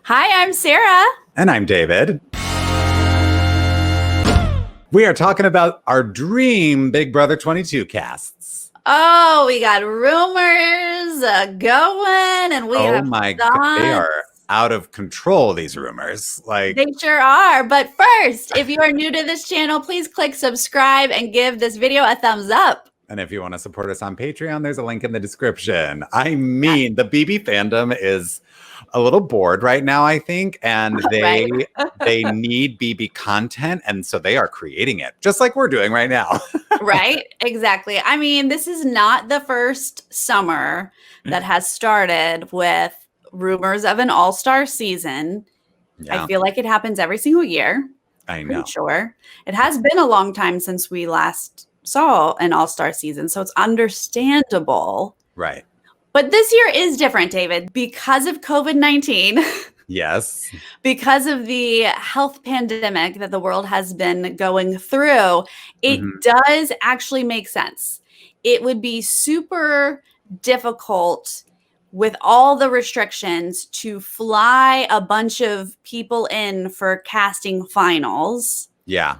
Hi, I'm Sarah. And I'm David. We are talking about our dream Big Brother 22 casts. Oh, we got rumors going, and we Oh have my God, thoughts. they are out of control, these rumors. They sure are. But first, if you are new to this channel, please click subscribe and give this video a thumbs up. And if you want to support us on Patreon, there's a link in the description. I mean, the BB fandom is a little bored right now, I think, and they need BB content, and so they are creating it, just like we're doing right now. Right? Exactly. I mean, this is not the first summer that has started with rumors of an all-star season. Yeah. I feel like it happens every single year. I know. Pretty sure. It has been a long time since we last saw an all-star season, so it's understandable. Right. But this year is different, David, because of COVID-19. Yes. Because of the health pandemic that the world has been going through, it does actually make sense. It would be super difficult with all the restrictions to fly a bunch of people in for casting finals. Yeah.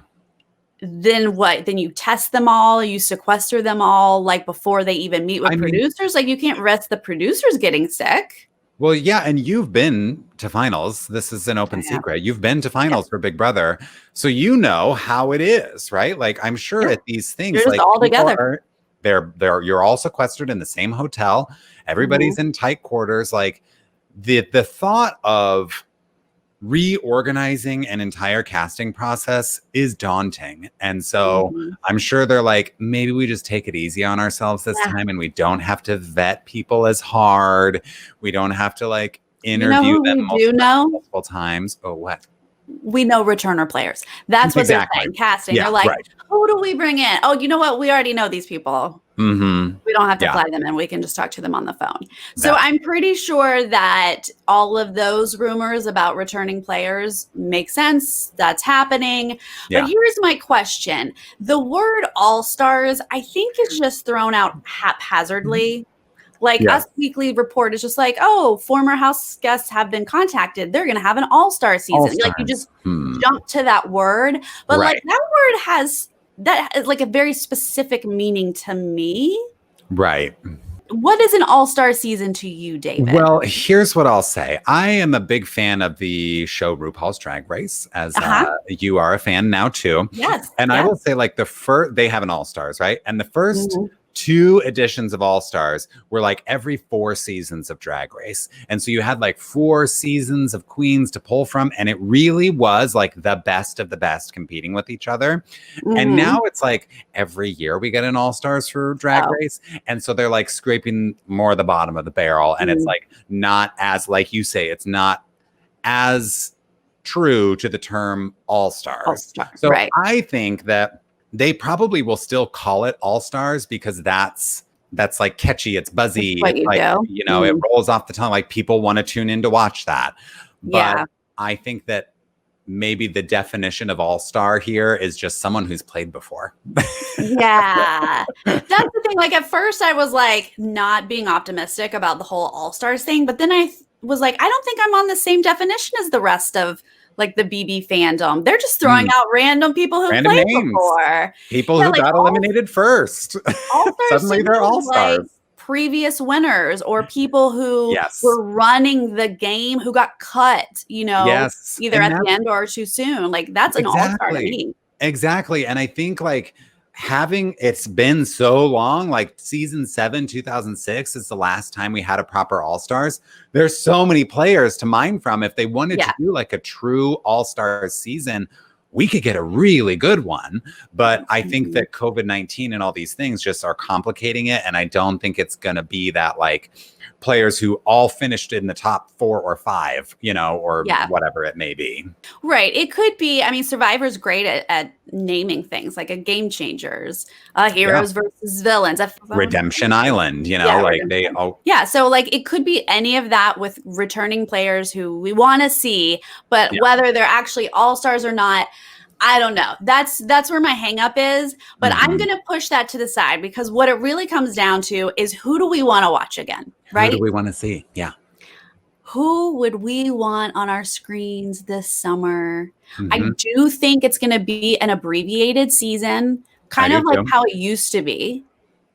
Then what? Then you test them all, you sequester them all, like before they even meet with producers. Like you can't risk the producers getting sick. Well, yeah, and you've been to finals. This is an open secret. You've been to finals for Big Brother, so you know how it is, right? Like I'm sure at these things, you're like all together. You're all sequestered in the same hotel. Everybody's in tight quarters. Like the thought of reorganizing an entire casting process is daunting. And so I'm sure they're like, maybe we just take it easy on ourselves this time and we don't have to vet people as hard. We don't have to like interview them multiple times. Oh, what? We know returner players. That's what they're saying, casting. They're like, who do we bring in? Oh, you know what? We already know these people. We don't have to fly them in. We can just talk to them on the phone. So I'm pretty sure that all of those rumors about returning players make sense. That's happening. But here's my question. The word all-stars, I think, is just thrown out haphazardly. Like Us Weekly Report is just like, oh, former house guests have been contacted. They're going to have an all-star season. Like you just jump to that word. But like that word has like a very specific meaning to me. Right. What is an all-star season to you, David? Well, here's what I'll say. I am a big fan of the show RuPaul's Drag Race, as you are a fan now too. Yes. And I will say, like, they have an all-stars, right? And the first 2 editions of All Stars were like every 4 seasons of Drag Race. And so you had like 4 seasons of queens to pull from. And it really was like the best of the best competing with each other. And now it's like every year we get an All Stars for Drag Race. And so they're like scraping more of the bottom of the barrel. And it's like not as, like you say, it's not as true to the term All Stars. So I think that they probably will still call it All Stars because that's like catchy. It's buzzy. It's like, you know, it rolls off the tongue. Like people want to tune in to watch that. But I think that maybe the definition of all-star here is just someone who's played before. That's the thing. Like at first I was like not being optimistic about the whole all-stars thing. But then I was like, I don't think I'm on the same definition as the rest of like the BB fandom. They're just throwing out random people who played before. People who got eliminated first. Suddenly they're all-stars. Like previous winners or people who were running the game who got cut, you know, either at the end or too soon. Like that's an all-star to me. Exactly. And I think like it's been so long, like season 7, 2006 is the last time we had a proper all-stars. There's so many players to mine from. If they wanted to do like a true all-stars season, we could get a really good one. But I think that COVID-19 and all these things just are complicating it. And I don't think it's going to be that like players who all finished in the top 4 or 5, you know, or whatever it may be. Right. It could be. I mean, Survivor's great at naming things like a Game Changers, heroes versus villains, Redemption Island, you know, like they all. Yeah. So like it could be any of that with returning players who we want to see, but whether they're actually all-stars or not, I don't know. That's where my hang up is, but I'm going to push that to the side because what it really comes down to is who do we want to watch again, right? Who do we want to see? Yeah. who would we want on our screens this summer? I do think it's going to be an abbreviated season, kind of like how it used to be.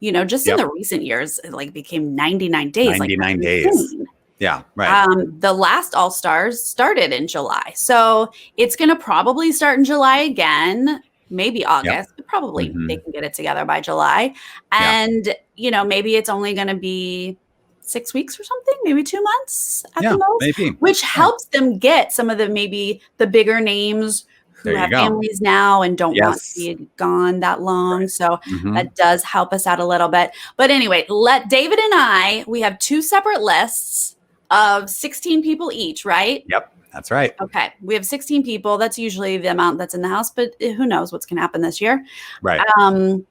You know, just in the recent years, it like became 99 days. 99 days. Yeah, right. The last All-Stars started in July. So it's going to probably start in July again, maybe August, but probably they can get it together by July. And, you know, maybe it's only going to be 6 weeks or something, maybe 2 months at the most, maybe. Which helps them get some of maybe the bigger names who have families now and don't want to be gone that long. So that does help us out a little bit. But anyway, David and we have 2 separate lists of 16 people each, right? Yep, that's right. Okay, we have 16 people. That's usually the amount that's in the house, but who knows what's going to happen this year. Right. And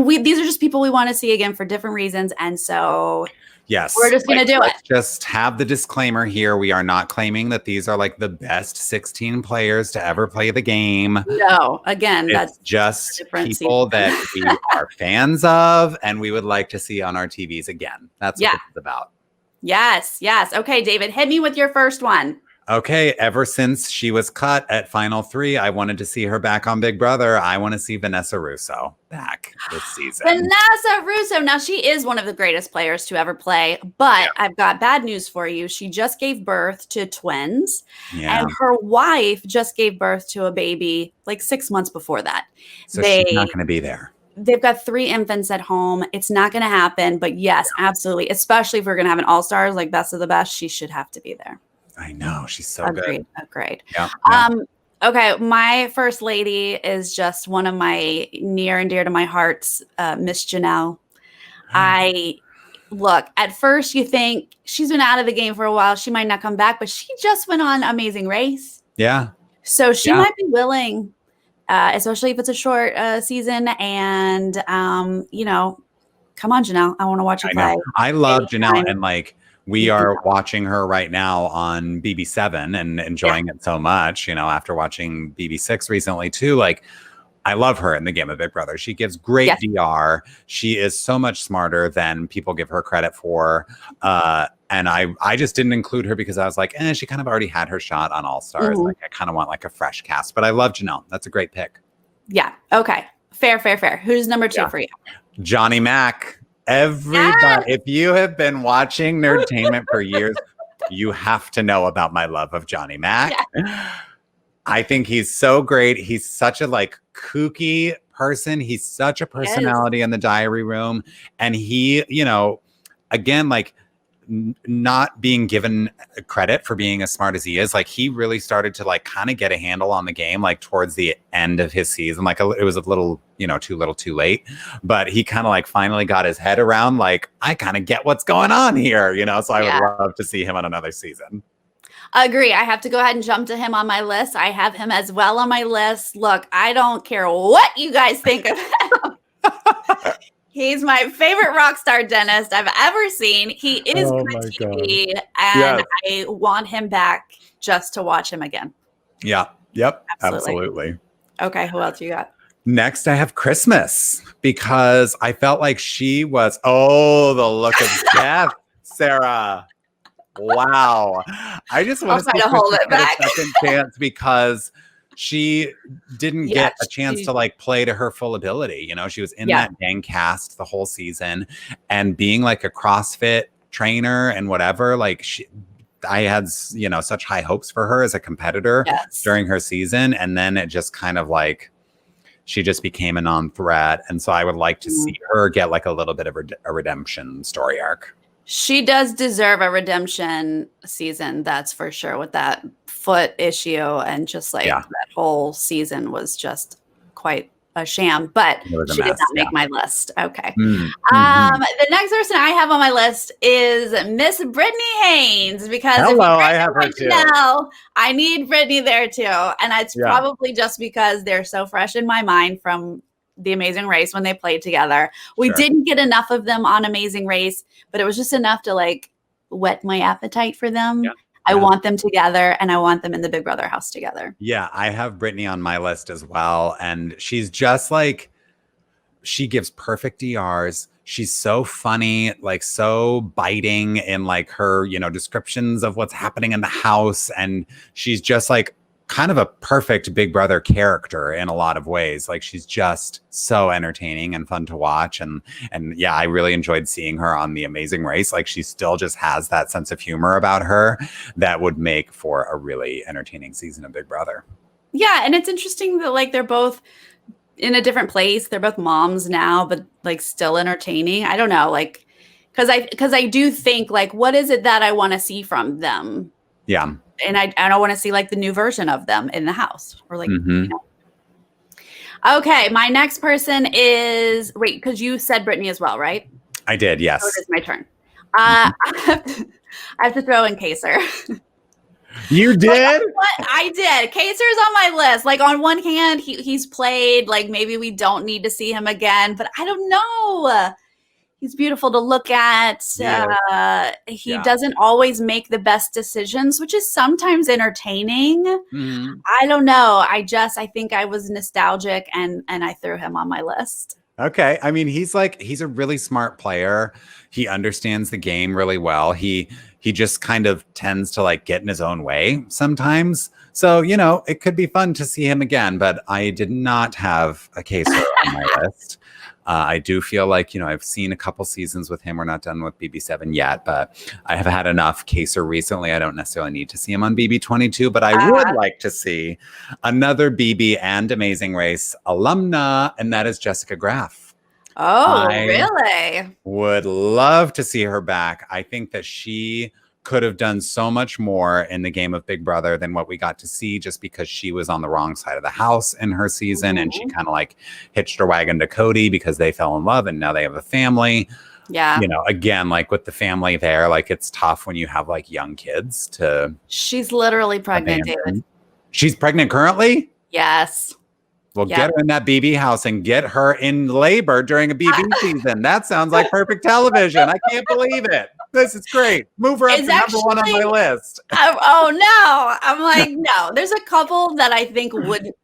these are just people we want to see again for different reasons. And so yes, we're just going to do it. Let's just have the disclaimer here. We are not claiming that these are like the best 16 players to ever play the game. No, again, that's just people that we are fans of and we would like to see on our TVs again. That's what it's about. Yes. Okay, David, hit me with your first one. Okay, ever since she was cut at Final 3, I wanted to see her back on Big Brother. I want to see Vanessa Russo back this season. Vanessa Russo. Now, she is one of the greatest players to ever play, but I've got bad news for you. She just gave birth to twins, and her wife just gave birth to a baby like 6 months before that. So she's not going to be there. They've got 3 infants at home. It's not going to happen, but yes, absolutely. Especially if we're going to have an all-stars like best of the best, she should have to be there. I know. She's so good. Agreed. Yeah. Okay. My first lady is just one of my near and dear to my hearts, Miss Janelle. Look, at first you think she's been out of the game for a while. She might not come back, but she just went on Amazing Race. Yeah. So she might be willing, especially if it's a short season. And, you know, come on, Janelle. I want to watch you play. I love Janelle, and like we are watching her right now on BB7 and enjoying it so much, you know, after watching BB6 recently too. Like, I love her in the game of Big Brother. She gives great DR. She is so much smarter than people give her credit for. And I just didn't include her because I was like, she kind of already had her shot on All Stars. Like, I kind of want like a fresh cast, but I love Janelle. That's a great pick. Yeah. Okay. Fair. Who's number 2 for you? Johnny Mac. Everybody, if you have been watching Nerdtainment for years, you have to know about my love of Johnny Mac. I think he's so great. He's such a like kooky person. He's such a personality in the diary room. And he, you know, again, like not being given credit for being as smart as he is. Like he really started to like kind of get a handle on the game, like towards the end of his season. Like it was a little, you know, too late, but he kind of like finally got his head around, like, I kind of get what's going on here, you know? So I would love to see him on another season. Agree. I have to go ahead and jump to him on my list. I have him as well on my list. Look, I don't care what you guys think of him. He's my favorite rock star dentist I've ever seen. He is good TV, and I want him back just to watch him again. Yeah. Yep. Absolutely. Okay. Who else you got? Next, I have Christmas because I felt like she was, the look of death, Sarah. Wow. I just want to hold it back. A second chance because she didn't get a chance to like play to her full ability. You know, she was in that dang cast the whole season, and being like a CrossFit trainer and whatever, like I had, you know, such high hopes for her as a competitor during her season. And then it just kind of like, she just became a non-threat. And so I would like to see her get like a little bit of a redemption story arc. She does deserve a redemption season, that's for sure, with that foot issue. And just like that whole season was just quite a sham, but she did not make my list. Okay. The next person I have on my list is Miss Brittany Haynes, because I have her too. Now, I need Brittany there too. And it's probably just because they're so fresh in my mind from The Amazing Race when they played together. We didn't get enough of them on Amazing Race, but it was just enough to like whet my appetite for them. I want them together, and I want them in the Big Brother house together. Yeah, I have Brittany on my list as well. And she's just like, she gives perfect DRs. she's so funny, like so biting in like her, descriptions of what's happening in the house. And she's just like kind of a perfect Big Brother character in a lot of ways. Like she's just so entertaining and fun to watch. And yeah, I really enjoyed seeing her on The Amazing Race. Like she still just has that sense of humor about her that would make for a really entertaining season of Big Brother. Yeah, and it's interesting that like they're both in a different place. They're both moms now, but like still entertaining. I don't know, like because I do think like, what is it that I want to see from them? Yeah. And I don't want to see like the new version of them in the house or like, Okay, my next person is because you said Brittany as well, right? I did, yes. So it is my turn. I have to throw in Kaser. You did? Like, I did. Kaser's on my list. Like on one hand, he's played. Like maybe we don't need to see him again, but I don't know. He's beautiful to look at. Yeah. He doesn't always make the best decisions, which is sometimes entertaining. Mm-hmm. I don't know. I think I was nostalgic and I threw him on my list. Okay. I mean, he's a really smart player. He understands the game really well. He just kind of tends to like get in his own way sometimes. So, it could be fun to see him again, but I did not have a Kaser on my list. I do feel like, I've seen a couple seasons with him. We're not done with BB7 yet, but I have had enough Kaser recently. I don't necessarily need to see him on BB22, but I would like to see another BB and Amazing Race alumna, and that is Jessica Graff. Oh, really? Would love to see her back. I think that she could have done so much more in the game of Big Brother than what we got to see, just because she was on the wrong side of the house in her season. And she kind of like hitched her wagon to Cody because they fell in love and now they have a family. Yeah. Again, like with the family there, like it's tough when you have like young kids to. She's literally pregnant, David. She's pregnant currently? Yes. Well, get her in that BB house and get her in labor during a BB season. That sounds like perfect television. I can't believe it. This is great. Move her up to number one on my list. Oh no. I'm like, no. There's a couple that I think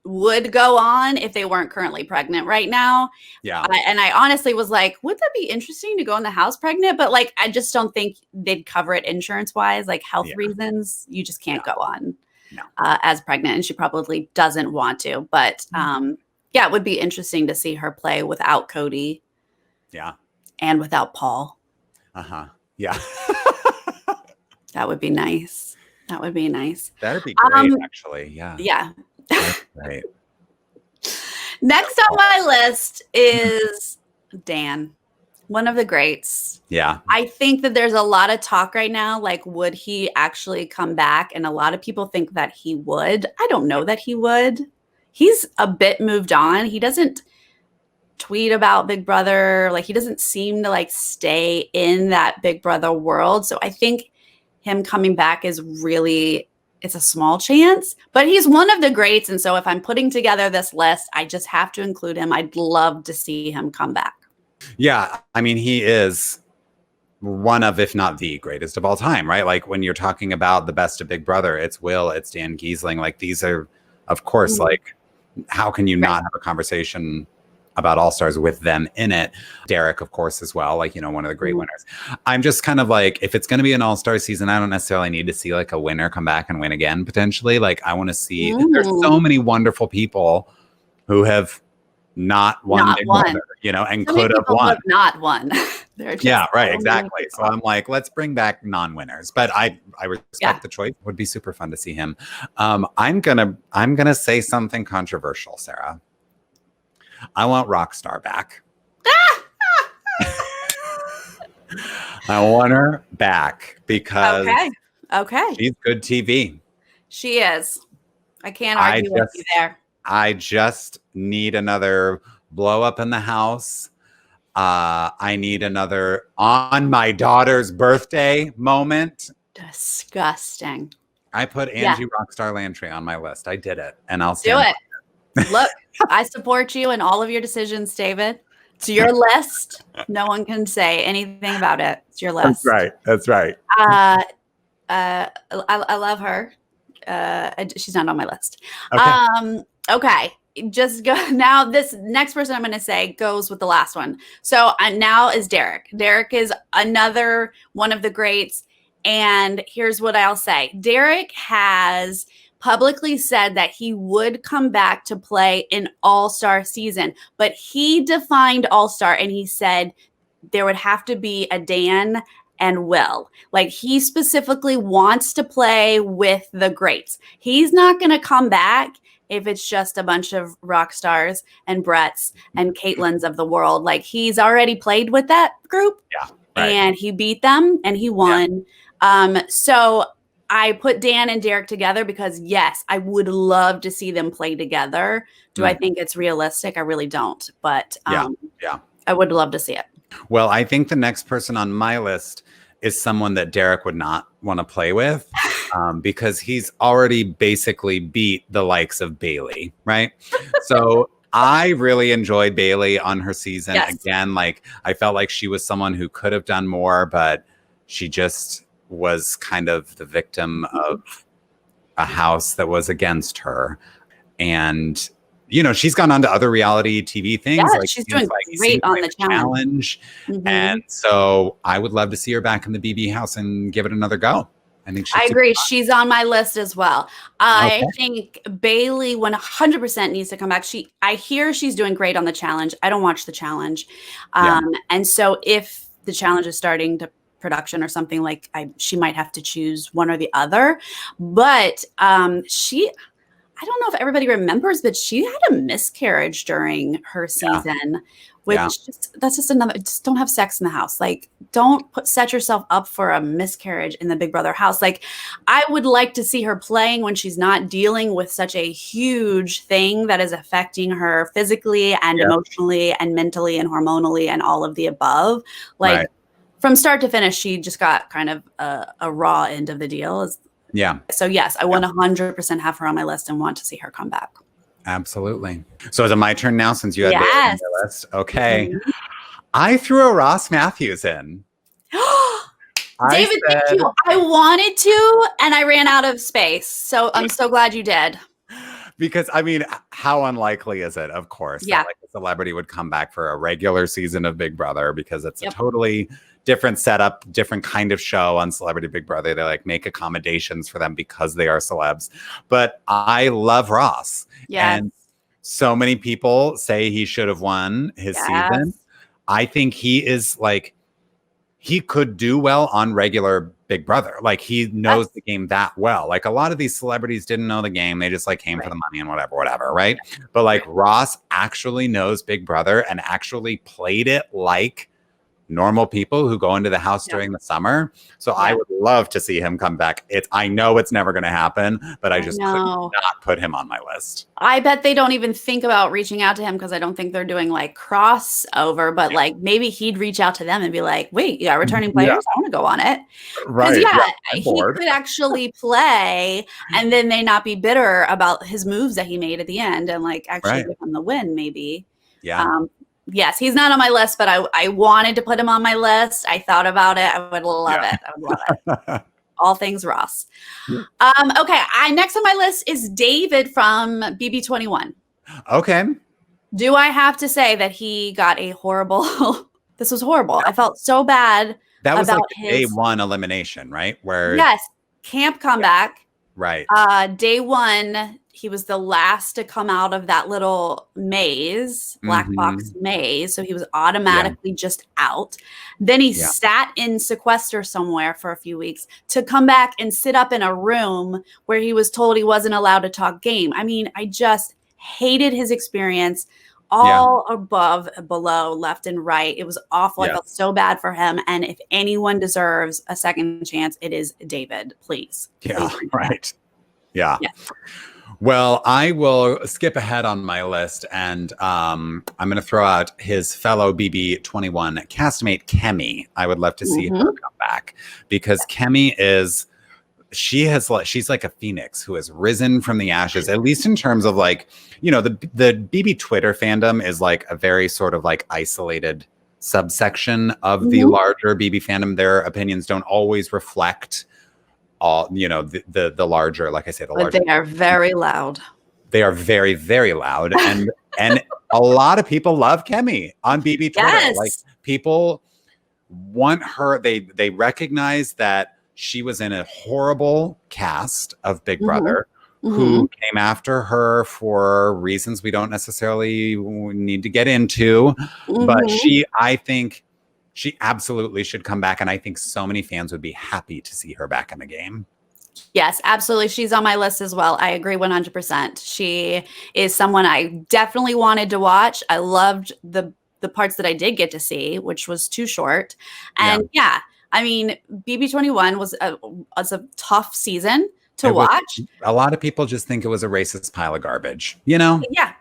would go on if they weren't currently pregnant right now. Yeah. And I honestly was like, would that be interesting to go in the house pregnant? But like, I just don't think they'd cover it insurance wise, like health reasons. You just can't go on. No. As pregnant, and she probably doesn't want to. But it would be interesting to see her play without Cody. Yeah. And without Paul. Uh-huh. Yeah. That would be nice. That would be nice. That'd be great, actually. Yeah. Yeah. Right. Next on my list is Dan. One of the greats. Yeah. I think that there's a lot of talk right now, like, would he actually come back? And a lot of people think that he would. I don't know that he would. He's a bit moved on. He doesn't tweet about Big Brother. Like, he doesn't seem to, like, stay in that Big Brother world. So I think him coming back is really, it's a small chance. But he's one of the greats. And so if I'm putting together this list, I just have to include him. I'd love to see him come back. Yeah, I mean, he is one of, if not the greatest of all time, right? Like when you're talking about the best of Big Brother, it's Will, it's Dan Giesling. Like these are, of course, like how can you not have a conversation about All-Stars with them in it? Derek, of course, as well, like, one of the great winners. I'm just kind of like, if it's going to be an All-Star season, I don't necessarily need to see like a winner come back and win again, potentially. Like I want to see, there's so many wonderful people who have not won Big Brother, and could have won. Not won. Yeah, right, exactly. So I'm like, let's bring back non-winners. But I respect the choice. It would be super fun to see him. I'm gonna say something controversial, Sarah. I want Rockstar back. I want her back because she's good TV. She is. I can't argue with you there. I just need another blow up in the house. I need another on my daughter's birthday moment. Disgusting. I put Angie Rockstar Lantry on my list. I did it, and I'll do it. Look, I support you in all of your decisions, David. It's your list. No one can say anything about it. It's your list. That's right. I love her. She's not on my list. Okay. Okay. just go now. This next person I'm going to say goes with the last one. So now is Derek. Derek is another one of the greats. And here's what I'll say. Derek has publicly said that he would come back to play an all-star season, but he defined all-star and he said there would have to be a Dan and Will. Like, he specifically wants to play with the greats. He's not going to come back if it's just a bunch of rock stars and Bretts and Caitlins of the world. Like, he's already played with that group and he beat them and he won. So I put Dan and Derek together because, yes, I would love to see them play together. Do I think it's realistic? I really don't. But I would love to see it. Well, I think the next person on my list is someone that Derek would not want to play with. Because he's already basically beat the likes of Bailey, right? So I really enjoyed Bailey on her season. Yes. Again, like, I felt like she was someone who could have done more, but she just was kind of the victim of a house that was against her. And, you know, she's gone on to other reality TV things. Yeah, like, she's doing great on the challenge. And so I would love to see her back in the BB house and give it another go. I agree. She's on my list as well. I think Bailey 100% needs to come back. I hear she's doing great on the challenge. I don't watch the challenge. And so if the challenge is starting to production or something, like, she might have to choose one or the other. But I don't know if everybody remembers, but she had a miscarriage during her season. Which that's just another, just don't have sex in the house. Like, don't set yourself up for a miscarriage in the Big Brother house. Like, I would like to see her playing when she's not dealing with such a huge thing that is affecting her physically and emotionally and mentally and hormonally and all of the above. Like, from start to finish, she just got kind of a raw end of the deal. So yes, I want 100% have her on my list and want to see her come back. Absolutely. So is it my turn now, since you had Bailey on your list? Okay. I threw a Ross Matthews in. David, thank you. I wanted to, and I ran out of space. So I'm so glad you did. Because, I mean, how unlikely is it, of course, that, like, a celebrity would come back for a regular season of Big Brother, because it's a totally different setup, different kind of show on Celebrity Big Brother. They, like, make accommodations for them because they are celebs. But I love Ross. And so many people say he should have won his season. I think he is, like, he could do well on regular Big Brother. Like, he knows the game that well. Like, a lot of these celebrities didn't know the game. They just, like, came for the money and whatever, right? But, like, Ross actually knows Big Brother and actually played it like normal people who go into the house during the summer. So I would love to see him come back. I know it's never going to happen, but I just could not put him on my list. I bet they don't even think about reaching out to him, because I don't think they're doing, like, crossover, but like, maybe he'd reach out to them and be like, wait, returning players, I want to go on it. Right. He could actually play and then they not be bitter about his moves that he made at the end and, like, actually give him the win, maybe. Yes, he's not on my list, but I wanted to put him on my list. I thought about it. I would love it. I would love it. All things Ross. Okay, next on my list is David from BB21. Okay. Do I have to say that he got a horrible... This was horrible. I felt so bad. That was, like, day one elimination, right? Where camp comeback. Right. Day one, he was the last to come out of that little maze, black box maze. So he was automatically just out. Then he sat in sequester somewhere for a few weeks to come back and sit up in a room where he was told he wasn't allowed to talk game. I mean, I just hated his experience. All above, below, left and right. It was awful. I felt so bad for him. And if anyone deserves a second chance, it is David. Please. Right. Yeah. Well, I will skip ahead on my list, and I'm going to throw out his fellow BB21 castmate, Kemi. I would love to see her come back, because Kemi is... she's like a phoenix who has risen from the ashes, at least in terms of, like, you know, the BB Twitter fandom is, like, a very sort of, like, isolated subsection of the larger BB fandom. Their opinions don't always reflect all, you know, the larger, like I said, the larger. But they are very loud. They are very, very loud. And a lot of people love Kemi on BB Twitter. Yes. Like people want her. They recognize that she was in a horrible cast of Big Brother who came after her for reasons we don't necessarily need to get into. But I think she absolutely should come back. And I think so many fans would be happy to see her back in the game. Yes, absolutely. She's on my list as well. I agree 100%. She is someone I definitely wanted to watch. I loved the parts that I did get to see, which was too short. And yeah I mean, BB21 was a tough season to watch. A lot of people just think it was a racist pile of garbage, you know? Yeah.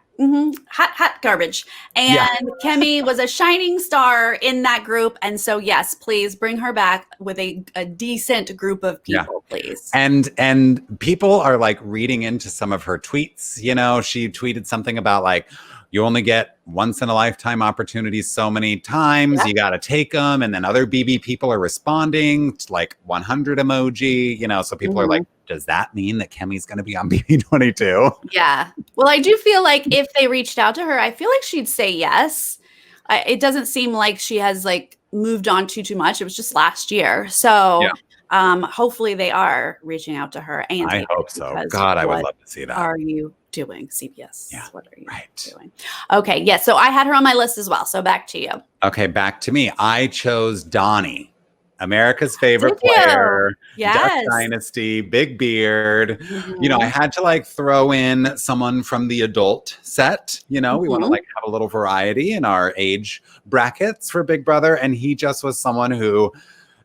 Hot garbage. And Kemi was a shining star in that group. And so, yes, please bring her back with a decent group of people, please. And people are like reading into some of her tweets. You know, she tweeted something about like, you only get once in a lifetime opportunities so many times. You got to take them. And then other BB people are responding to like 100 emoji, you know, so people are like, does that mean that Kemi's going to be on BB22? Yeah. Well, I do feel like if they reached out to her, I feel like she'd say yes. It doesn't seem like she has like moved on too much. It was just last year. So hopefully they are reaching out to her. And I hope so. God, I would love to see that. Are you doing, CBS? Yeah. What are you doing? Okay. Yeah. So I had her on my list as well. So back to you. Okay. Back to me. I chose Donnie. America's favorite player, Duck Dynasty, big beard. You know, I had to like throw in someone from the adult set. You know, we want to like have a little variety in our age brackets for Big Brother. And he just was someone who,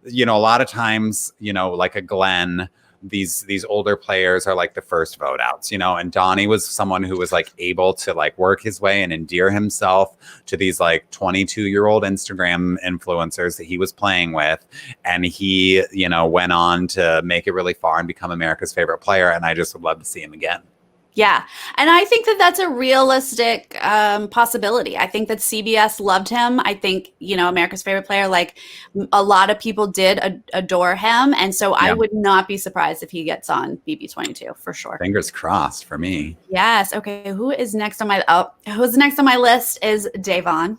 you know, a lot of times, you know, like a Glenn, these older players are like the first vote outs, you know, and Donnie was someone who was like able to like work his way and endear himself to these like 22-year-old Instagram influencers that he was playing with. And he, you know, went on to make it really far and become America's favorite player. And I just would love to see him again. Yeah. And I think that that's a realistic possibility. I think that CBS loved him. I think, you know, America's favorite player, like a lot of people did adore him. And so I would not be surprised if he gets on BB22 for sure. Fingers crossed for me. Yes. Okay. Who's next on my list is Davon.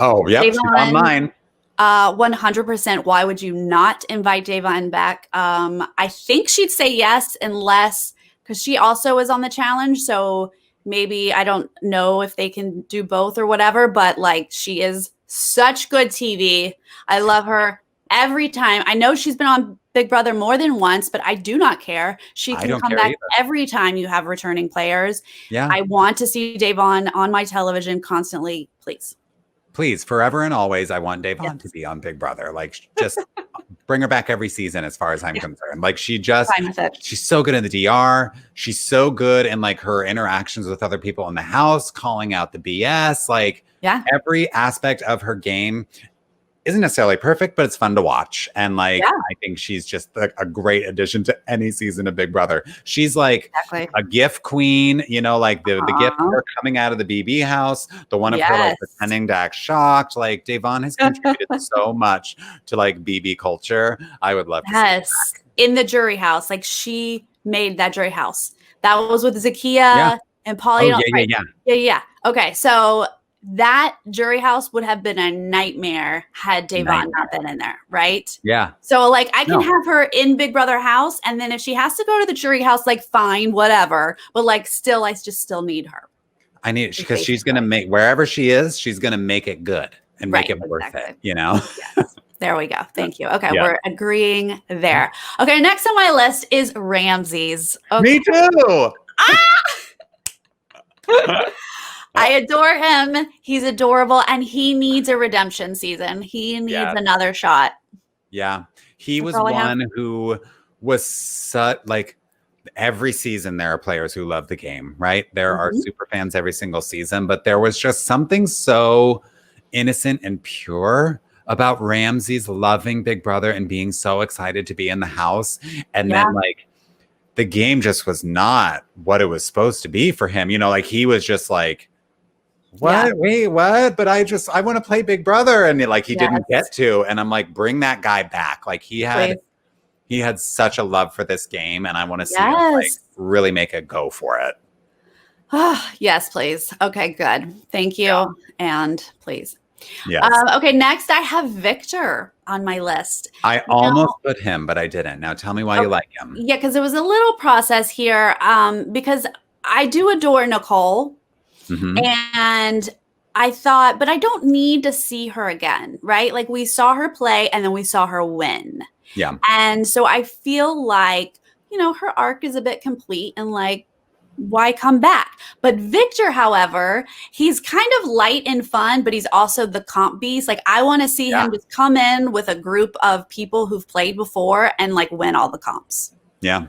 Oh, yeah. She's on mine. 100%. Why would you not invite Davon back? I think she'd say yes unless... because she also is on the challenge. So maybe, I don't know if they can do both or whatever, but like she is such good TV. I love her every time. I know she's been on Big Brother more than once, but I do not care. She can come back every time you have returning players. Yeah. I want to see Davon on my television constantly, please. Please, forever and always, I want Davon to be on Big Brother. Like, just bring her back every season as far as I'm concerned. Like, she's so good in the DR. She's so good in, like, her interactions with other people in the house, calling out the BS. Like, every aspect of her game isn't necessarily perfect, but it's fun to watch. And, like, I think she's just a great addition to any season of Big Brother. She's, like, a gift queen, you know, like the gift of her coming out of the BB house, the one of her, like, pretending to act shocked. Like, Davon has contributed so much to, like, BB culture. I would love to see her back. In the jury house. Like, she made that jury house. That was with Zakia and Polly. Yeah. Okay, so... that jury house would have been a nightmare had Davon not been in there, right? Yeah. So, like, I can have her in Big Brother house, and then if she has to go to the jury house, like, fine, whatever. But, like, still, I just still need her. I need it because she's going to make, wherever she is, she's going to make it good and make it worth it, you know? Yes. There we go. Thank you. Okay, we're agreeing there. Okay, next on my list is Ramses. Okay. Me too! I adore him. He's adorable, and he needs a redemption season. He needs another shot. Yeah. He was one who was such, like, every season there are players who love the game, right? There are super fans every single season, but there was just something so innocent and pure about Ramses loving Big Brother and being so excited to be in the house. And then, like, the game just was not what it was supposed to be for him. You know, like, he was just like, what? Wait, what? But I want to play Big Brother. And like, he didn't get to. And I'm like, bring that guy back. Like, he had such a love for this game. And I want to see him, like, really make a go for it. Yes, please. Okay, good. Thank you. Yeah. And please. Yes. Okay, next I have Victor on my list. I almost put him, but I didn't. Now tell me why you like him. Yeah, because it was a little process here. Because I do adore Nicole. Mm-hmm. And I thought, but I don't need to see her again, right? Like we saw her play and then we saw her win. Yeah. And so I feel like, her arc is a bit complete and like, why come back? But Victor, however, he's kind of light and fun, but he's also the comp beast. Like I want to see him just come in with a group of people who've played before and like win all the comps. Yeah.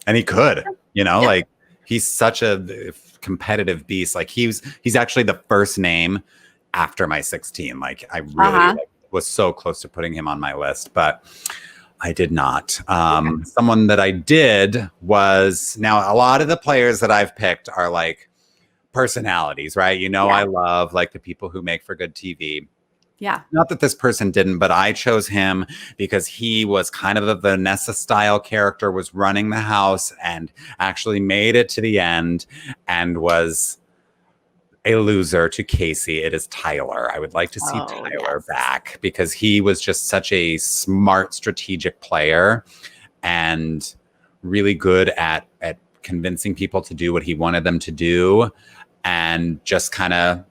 And he could, like he's such a competitive beast. Like he's actually the first name after my 16. Like I really was so close to putting him on my list, but I did not. Someone that I did was, now a lot of the players that I've picked are like personalities, right? I love like the people who make for good TV. Yeah. Not that this person didn't, but I chose him because he was kind of a Vanessa style character, was running the house and actually made it to the end and was a loser to Casey. It is Tyler. I would like to see Tyler back because he was just such a smart, strategic player and really good at convincing people to do what he wanted them to do, and just kind of,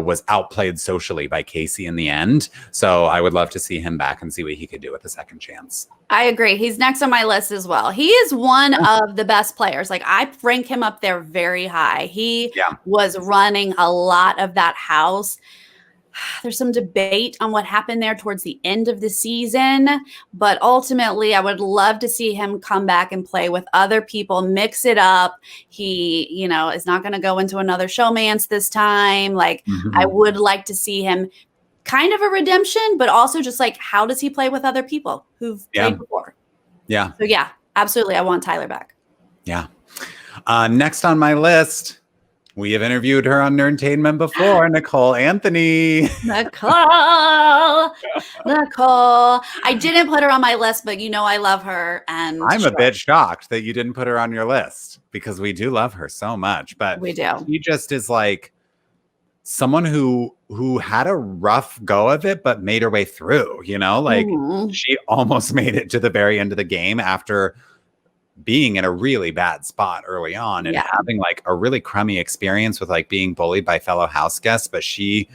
was outplayed socially by Casey in the end. So I would love to see him back and see what he could do with a second chance. I agree. He's next on my list as well. He is one of the best players. Like I rank him up there very high. He was running a lot of that house. There's some debate on what happened there towards the end of the season, but ultimately I would love to see him come back and play with other people, mix it up. He, is not going to go into another showmance this time. Like I would like to see him kind of a redemption, but also just like, how does he play with other people who've played before? Yeah. So yeah, absolutely. I want Tyler back. Yeah. Next on my list, we have interviewed her on Nerdtainment before, Nicole Anthony. Nicole. I didn't put her on my list, but I love her. And I'm a bit shocked that you didn't put her on your list because we do love her so much. But we do. She just is like someone who had a rough go of it, but made her way through, like she almost made it to the very end of the game after being in a really bad spot early on and having like a really crummy experience with like being bullied by fellow house guests, but she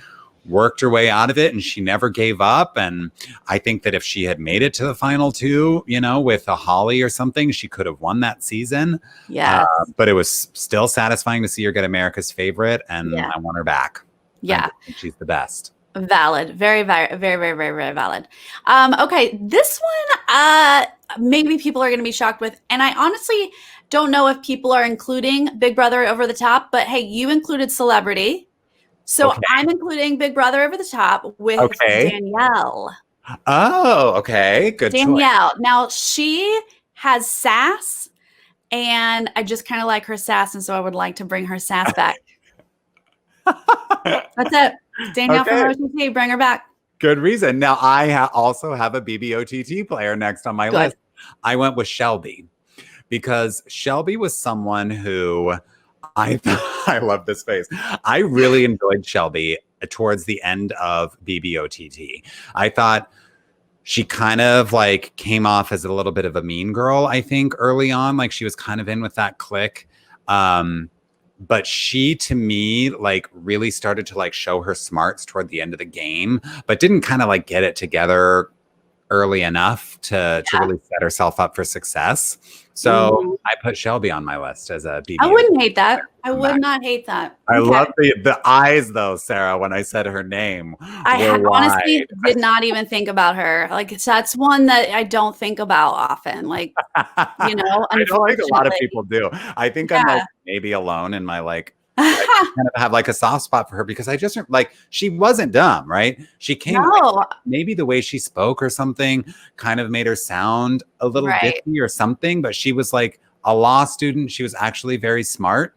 worked her way out of it and she never gave up. And I think that if she had made it to the final two, with a Holly or something, she could have won that season. Yeah. But it was still satisfying to see her get America's favorite, and I want her back. Yeah. I think she's the best. Valid. Very, very, very, very, very, very valid. Okay. This one, maybe people are going to be shocked with, and I honestly don't know if people are including Big Brother Over the Top, but hey, you included Celebrity. So I'm including Big Brother Over the Top with Danielle. Oh, okay. Good Danielle. choice. Now she has sass, and I just kind of like her sass, and so I would like to bring her sass back. That's it. Danielle from OTT, bring her back. Good reason. Now, I also have a BB22 player next on my list. I went with Shelby because Shelby was someone who I love this face. I really enjoyed Shelby towards the end of BB22. I thought she kind of like came off as a little bit of a mean girl, I think, early on. Like she was kind of in with that clique. But she, to me, like really started to like show her smarts toward the end of the game, but didn't kind of like get it together early enough to really set herself up for success. So I put Shelby on my list as a BB. I wouldn't hate that. I would not hate that. I love the eyes though, Sarah, when I said her name. I honestly did not even think about her. Like that's one that I don't think about often. Like, I don't think a lot of people do. I think I'm like maybe alone in my like I kind of have like a soft spot for her because I just like she wasn't dumb, right? She came maybe the way she spoke or something kind of made her sound a little ditzy or something, but she was like a law student. She was actually very smart.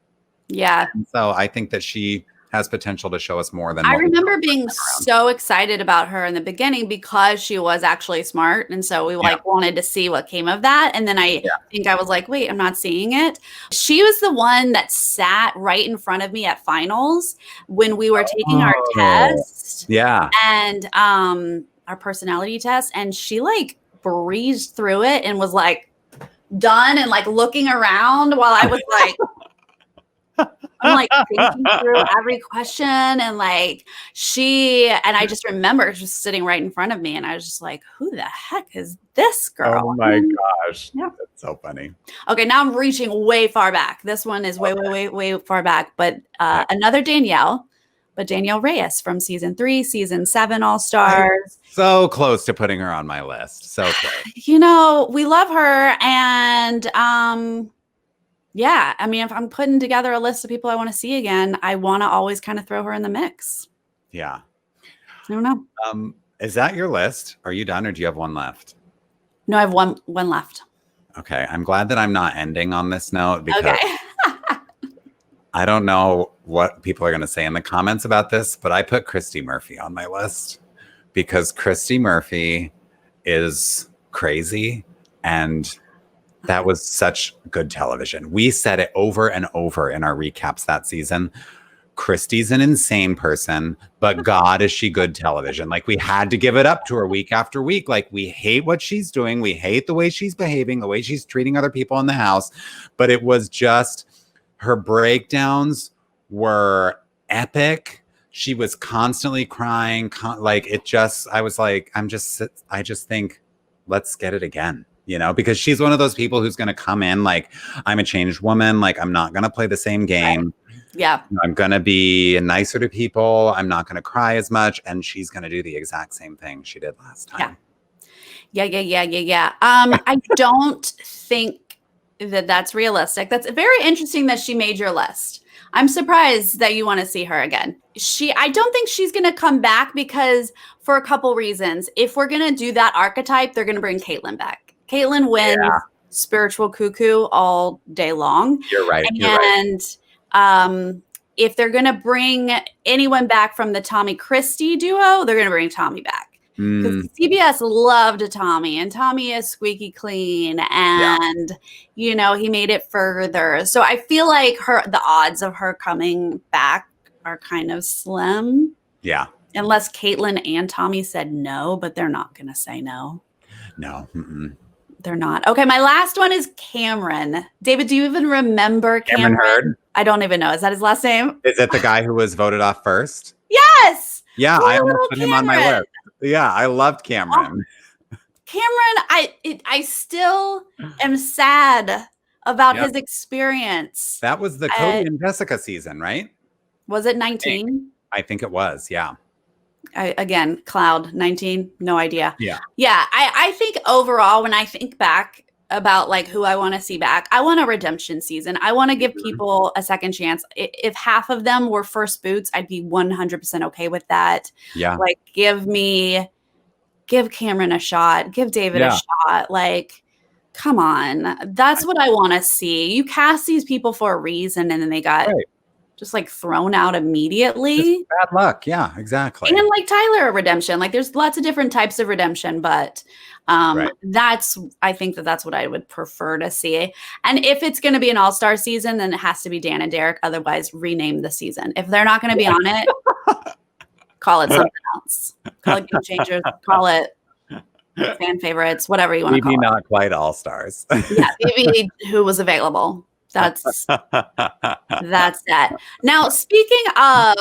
Yeah. And so I think that she has potential to show us more than I remember being so excited about her in the beginning because she was actually smart. And so we like wanted to see what came of that. And then I think I was like, wait, I'm not seeing it. She was the one that sat right in front of me at finals when we were taking our test. Yeah. And our personality test. And she like breezed through it and was like done and like looking around while I was like, I'm like thinking through every question and like and I just remember just sitting right in front of me and I was just like, who the heck is this girl? Oh my gosh. Yeah. That's so funny. Okay. Now I'm reaching way far back. This one is way far back, but another Danielle, but Danielle Reyes from season 3, season 7 All-Stars. So close to putting her on my list. So close. You know, we love her. And yeah, I mean, if I'm putting together a list of people I want to see again, I want to always kind of throw her in the mix. Yeah. I don't know. Is that your list? Are you done or do you have one left? No, I have one left. Okay. I'm glad that I'm not ending on this note because I don't know what people are going to say in the comments about this, but I put Christy Murphy on my list because Christy Murphy is crazy and that was such good television. We said it over and over in our recaps that season. Christy's an insane person, but God, is she good television? Like we had to give it up to her week after week. Like we hate what she's doing. We hate the way she's behaving, the way she's treating other people in the house. But it was just, her breakdowns were epic. She was constantly crying. I just think, let's get it again. You know, because she's one of those people who's going to come in like, I'm a changed woman. Like, I'm not going to play the same game. Yeah. I'm going to be nicer to people. I'm not going to cry as much. And she's going to do the exact same thing she did last time. Yeah. I don't think that that's realistic. That's very interesting that she made your list. I'm surprised that you want to see her again. I don't think she's going to come back because for a couple reasons. If we're going to do that archetype, they're going to bring Caitlyn back. Caitlyn wins spiritual cuckoo all day long. You're right. And if they're going to bring anyone back from the Tommy Christie duo, they're going to bring Tommy back. Because CBS loved Tommy, and Tommy is squeaky clean, and you know he made it further. So I feel like the odds of her coming back are kind of slim. Yeah. Unless Caitlyn and Tommy said no, but they're not going to say no. No. They're not. Okay, my last one is Cameron. David, do you even remember Cameron? Hurd? I don't even know. Is that his last name? Is it the guy who was voted off first? Yes. Yeah, I almost put him on my list. Yeah, I loved Cameron. Cameron, I still am sad about his experience. That was the Cody and Jessica season, right? Was it 19? I think it was, yeah. Again, Cloud 19, no idea. Yeah. I think overall, when I think back about like who I want to see back, I want a redemption season. I want to give people a second chance. If half of them were first boots, I'd be 100% okay with that. Yeah. Like give Cameron a shot, give David a shot. Like, come on. That's what I want to see. You cast these people for a reason and then they got just like thrown out immediately. Just bad luck. Yeah, exactly. And like Tyler, a redemption. Like there's lots of different types of redemption, but I think that's what I would prefer to see. And if it's going to be an all-star season, then it has to be Dan and Derek. Otherwise, rename the season. If they're not going to be on it, call it something else. Call it Game Changers. Call it Fan Favorites. Whatever you want to call it. Maybe not quite all-stars. Yeah, maybe who was available. That's that. Now, speaking of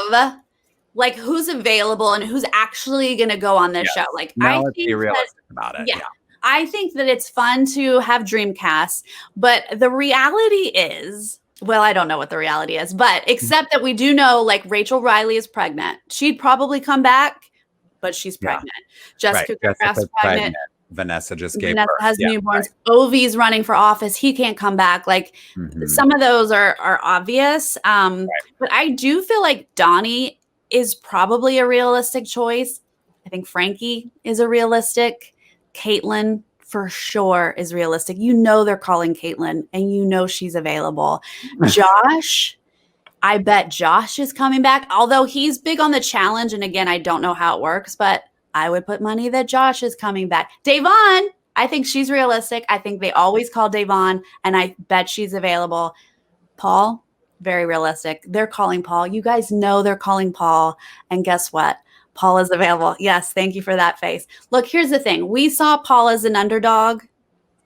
like who's available and who's actually going to go on this show, like now let's be realistic about it. Yeah, I think that it's fun to have Dreamcast, but the reality is, well, I don't know what the reality is, but except that we do know like Rachel Riley is pregnant. She'd probably come back, but she's pregnant. Jessica Craft's pregnant. Vanessa just gave Vanessa birth. has newborns. Ovi's running for office. He can't come back. Like some of those are obvious. But I do feel like Donnie is probably a realistic choice. I think Frankie is a realistic. Caitlyn for sure is realistic. You know they're calling Caitlyn and you know she's available. Josh, I bet Josh is coming back, although he's big on the challenge. And again, I don't know how it works, but I would put money that Josh is coming back. Davon, I think she's realistic. I think they always call Davon, and I bet she's available. Paul, very realistic. They're calling Paul. You guys know they're calling Paul. And guess what? Paul is available. Yes, thank you for that face. Look, here's the thing. We saw Paul as an underdog,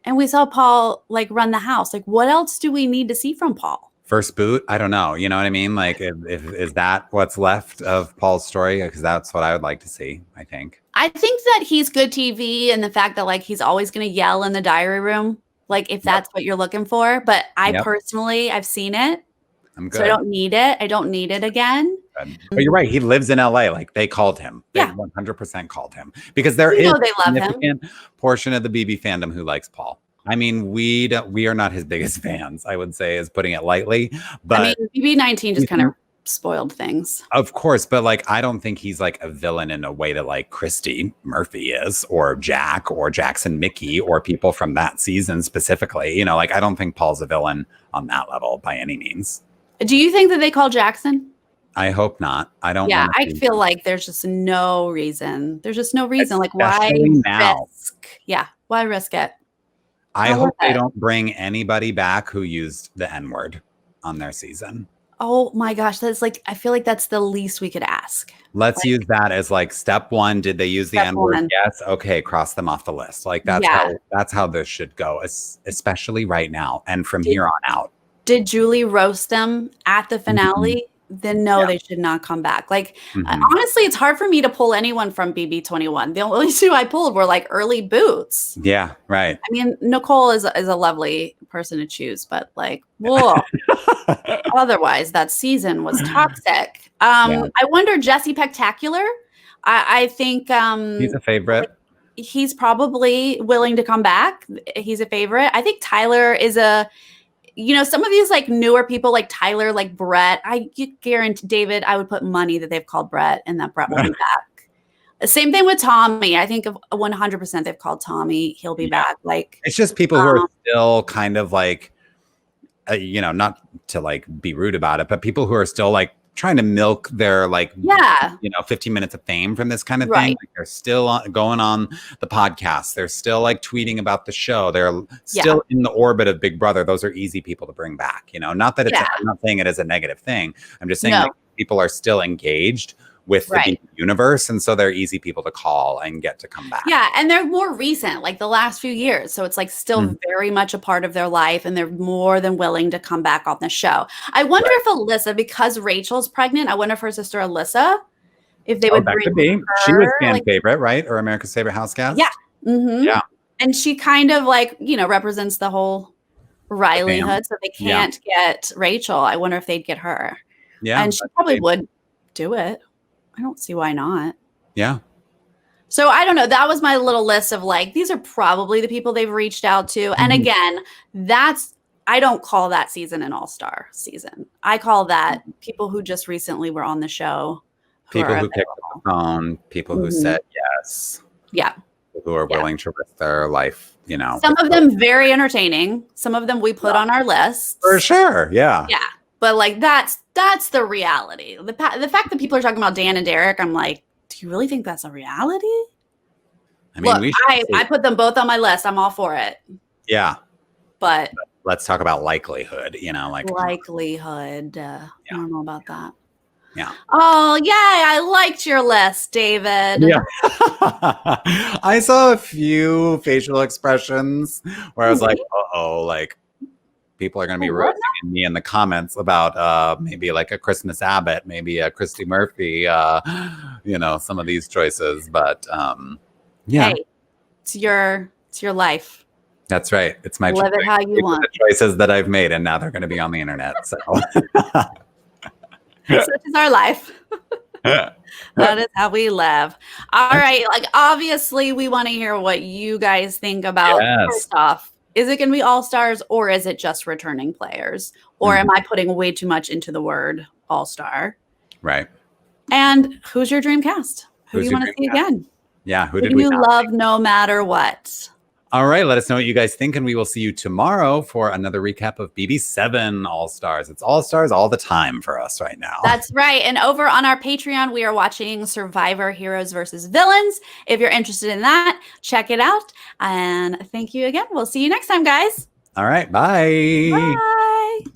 and we saw Paul like run the house. Like, what else do we need to see from Paul? First boot? I don't know. You know what I mean? Like, if is that what's left of Paul's story? Because that's what I would like to see, I think. I think that he's good TV, and the fact that like he's always going to yell in the diary room, like if that's what you're looking for. But I personally, I've seen it. I'm good. So I don't need it. I don't need it again. But you're right. He lives in LA. Like they called him. They 100% called him because there is they love a significant portion of the BB fandom who likes Paul. I mean, we are not his biggest fans, I would say, is putting it lightly. But I mean, BB19 just kind of spoiled things. Of course, but like I don't think he's like a villain in a way that like Christy Murphy is, or Jack, or Jackson Mickey, or people from that season specifically. You know, like I don't think Paul's a villain on that level by any means. Do you think that they call Jackson? I hope not. I don't. Yeah, I feel like there's just no reason. There's just no reason. Like why risk? Yeah, why risk it? I hope they don't bring anybody back who used the N-word on their season. Oh my gosh, that's like, I feel like that's the least we could ask. Let's use that as like step one. Did they use the N-word? Yes. Okay, cross them off the list. Like that's how this should go, especially right now and from here on out. Did Julie roast them at the finale? Then no, they should not come back. Like honestly, it's hard for me to pull anyone from BB21. The only two I pulled were like early boots. Yeah, right. I mean, Nicole is a lovely person to choose, but like, whoa. Otherwise, that season was toxic. I wonder, Jesse Pectacular. I think he's a favorite. He's probably willing to come back. He's a favorite. I think Tyler is some of these like newer people like Tyler, like Brett, I guarantee David, I would put money that they've called Brett and that Brett will be back. Same thing with Tommy. I think of 100% they've called Tommy. He'll be back. Like it's just people who are still kind of like, not to like be rude about it, but people who are still like trying to milk their 15 minutes of fame from this kind of thing. Like they're still going on the podcast. They're still like tweeting about the show. They're still in the orbit of Big Brother. Those are easy people to bring back, not that I'm not saying it is a negative thing. I'm just saying like, people are still engaged with the BB universe. And so they're easy people to call and get to come back. Yeah. And they're more recent, like the last few years. So it's like still very much a part of their life. And they're more than willing to come back on the show. I wonder if Alyssa, because Rachel's pregnant, I wonder if her sister Alyssa, if they would bring her. She was fan favorite, right? Or America's Favorite House Guest? Yeah. Yeah. And she kind of like, represents the whole Riley hood. So they can't get Rachel. I wonder if they'd get her. Yeah. And she probably would do it. I don't see why not. Yeah. So I don't know. That was my little list of like, these are probably the people they've reached out to. And again, I don't call that season an all-star season. I call that people who just recently were on the show. People who picked up the phone, people who said yes. Yeah. Who are willing to risk their life, Some of them very entertaining. Some of them we put on our list. For sure. Yeah. Yeah. But like that's the reality. The fact that people are talking about Dan and Derek, I'm like, do you really think that's a reality? I mean, look, I put them both on my list. I'm all for it. Yeah. But let's talk about likelihood, like likelihood. I don't know about that. Yeah. Oh, yay. I liked your list, David. Yeah. I saw a few facial expressions where I was like, like people are going to be roasting me in the comments about maybe like a Christmas Abbott, maybe a Christy Murphy, some of these choices. But hey, it's your life. That's right. It's my live it how you want. The choices that I've made, and now they're going to be on the internet. So such is our life. That is how we live. All right. Like obviously we want to hear what you guys think about first off. Is it going to be all-stars or is it just returning players? Or am I putting way too much into the word all-star? Right. And who's your dream cast? Who do you want to see again? Yeah. Who do you love no matter what? All right. Let us know what you guys think. And we will see you tomorrow for another recap of BB7 All-Stars. It's All-Stars all the time for us right now. That's right. And over on our Patreon, we are watching Survivor Heroes versus Villains. If you're interested in that, check it out. And thank you again. We'll see you next time, guys. All right. Bye. Bye.